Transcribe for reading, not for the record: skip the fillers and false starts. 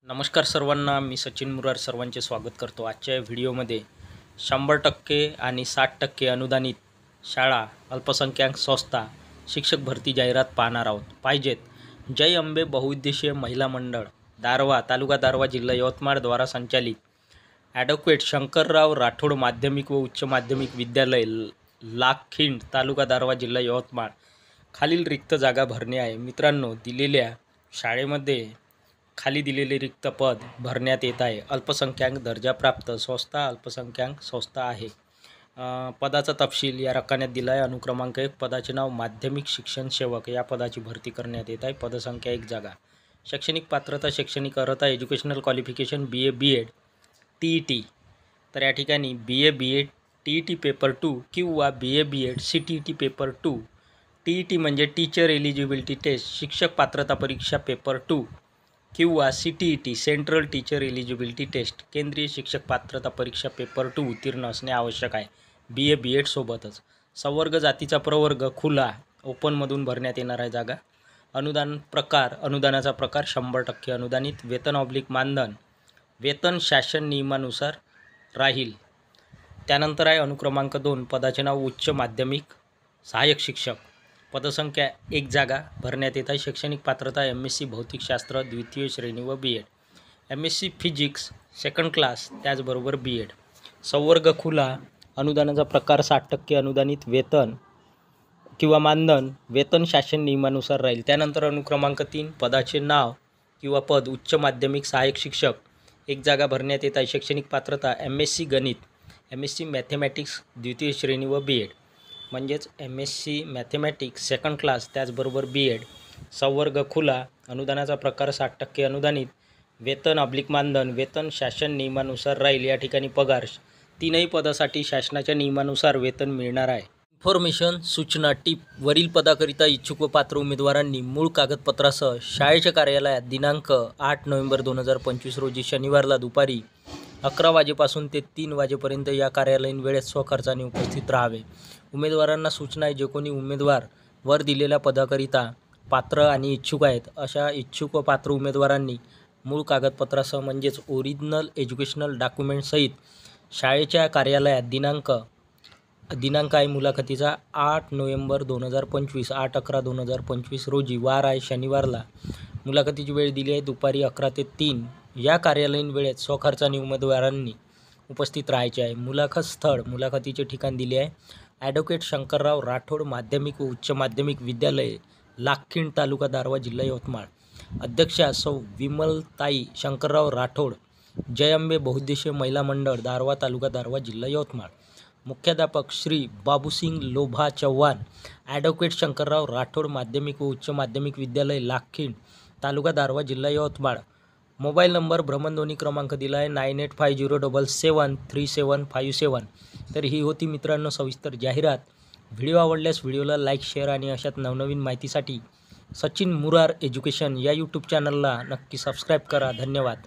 नमस्कार सर्वांना, मी सचिन मुरार सर्वांचे स्वागत करतो. आजच्या व्हिडिओमध्ये 100% आणि 60% अनुदानित शाळा अल्पसंख्याक संस्था शिक्षक भरती जाहिरात पाहणार आहोत. पाहिजेत जय अंबे बहुउद्देशीय महिला मंडळ दारव्हा, तालुका दारव्हा, जिल्हा यवतमाळ द्वारा संचालित ॲडव्होकेट शंकरराव राठोड माध्यमिक व उच्च माध्यमिक विद्यालय लाखखिंड, तालुका दारव्हा, जिल्हा यवतमाळ. खालील रिक्त जागा भरणे आहे. मित्रांनो, दिलेल्या शाळेमध्ये खाली दिलेले रिक्त पद भरण्यात येत आहे. अल्पसंख्याक दर्जाप्राप्त संस्था अल्पसंख्याक संस्था आहे. पदाचा तपशील या रकान्यात दिला आहे. अनुक्रमांक 1, पदाचे नाव माध्यमिक शिक्षण सेवक, या पदाची भरती करण्यात येत आहे. पदसंख्या 1 जागा. शैक्षणिक पात्रता, शैक्षणिक अर्हता, educational qualification BA BEd TET. तर या ठिकाणी BA BEd TET पेपर 2 किंवा BA BEd CTET paper 2. TET म्हणजे टीचर एलिजिबिलिटी टेस्ट, शिक्षक पात्रता परीक्षा पेपर 2 किंवा CTET central teacher eligibility test, केंद्रीय शिक्षक पात्रता परीक्षा पेपर 2 उत्तीर्ण असणे आवश्यक आहे. BA BEd सोबतच. संवर्ग जातीचा प्रवर्ग खुला ओपनमधून भरण्यात येणार आहे जागा. अनुदान प्रकार, अनुदानाचा प्रकार 100% अनुदानित. वेतन/मानधन, वेतन शासन नियमानुसार राहील. त्यानंतर आहे अनुक्रमांक 2, पदाचे नाव उच्च माध्यमिक सहाय्यक शिक्षक. पदसंख्या 1 जागा भरण्यात येत आहे. शैक्षणिक पात्रता MSc भौतिकशास्त्र द्वितीय श्रेणी व BEd, MSc physics second class, त्याचबरोबर BEd. संवर्ग खुला. अनुदानाचा प्रकार 60% अनुदानित. वेतन किंवा मानधन वेतन शासन नियमानुसार राहील. त्यानंतर अनुक्रमांक 3, पदाचे नाव किंवा पद उच्च माध्यमिक सहाय्यक शिक्षक. 1 जागा भरण्यात येत आहे. शैक्षणिक पात्रता MSc गणित, MSc मॅथेमॅटिक्स द्वितीय श्रेणी व BEd, म्हणजेच MSc मॅथेमॅटिक्स सेकंड क्लास, त्याचबरोबर BEd. संवर्ग खुला. अनुदानाचा प्रकार 60% अनुदानित. वेतन/मानधन वेतन शासन नियमानुसार राहील. या ठिकाणी पगार 3ही पदासाठी शासनाच्या नियमानुसार वेतन मिळणार आहे. इन्फॉर्मेशन, सूचना, टिप. वरील पदाकरिता इच्छुक व पात्र उमेदवारांनी मूळ कागदपत्रासह शाळेच्या कार्यालयात दिनांक 8 नोव्हेंबर 2025 रोजी शनिवारला दुपारी 11 वाजेपासून ते 3 वाजेपर्यंत या कार्यालयीन वेळेत स्वखर्चाने उपस्थित राहावे. उमेदवारांना सूचना आहे, जे कोणी उमेदवार वर दिलेल्या पदाकरिता पात्र आणि इच्छुक आहेत, अशा इच्छुक व पात्र उमेदवारांनी मूळ कागदपत्रासह म्हणजेच ओरिजिनल एज्युकेशनल डॉक्युमेंटसहित शाळेच्या कार्यालयात दिनांक आहे मुलाखतीचा 8 नोव्हेंबर 2025, 8/11/2025 रोजी, वार आहे शनिवारला. मुलाखतीची वेळ दिली आहे दुपारी 11 ते 3. या कार्यालयीन वेळेत स्वखर्चाने उमेदवारांनी उपस्थित राहायचे आहे. मुलाखत स्थळ, मुलाखतीचे ठिकाण दिले आहे. ॲडव्होकेट शंकरराव राठोड माध्यमिक व उच्च माध्यमिक विद्यालय लाखखिंड, तालुका दारव्हा, जिल्हा यवतमाळ. अध्यक्षा सौ विमलताई शंकरराव राठोड, जय अंबे बहुउद्देशीय महिला मंडळ दारव्हा, तालुका दारव्हा, जिल्हा यवतमाळ. मुख्याध्यापक श्री बाबूसिंग लोभा चव्हाण, ॲडव्होकेट शंकरराव राठोड माध्यमिक व उच्च माध्यमिक विद्यालय लाखखिंड, तालुका दारव्हा, जिल्हा यवतमाळ. मोबाईल नंबर, भ्रमणध्वनी क्रमांक दिला आहे 9850773757. तर ही होती मित्रांनो सविस्तर जाहिरात. व्हिडिओ आवडल्यास व्हिडिओला लाईक, शेअर आणि अशाच नवनवीन माहितीसाठी सचिन मुरार एज्युकेशन या यूट्यूब चॅनलला नक्की सबस्क्राईब करा. धन्यवाद.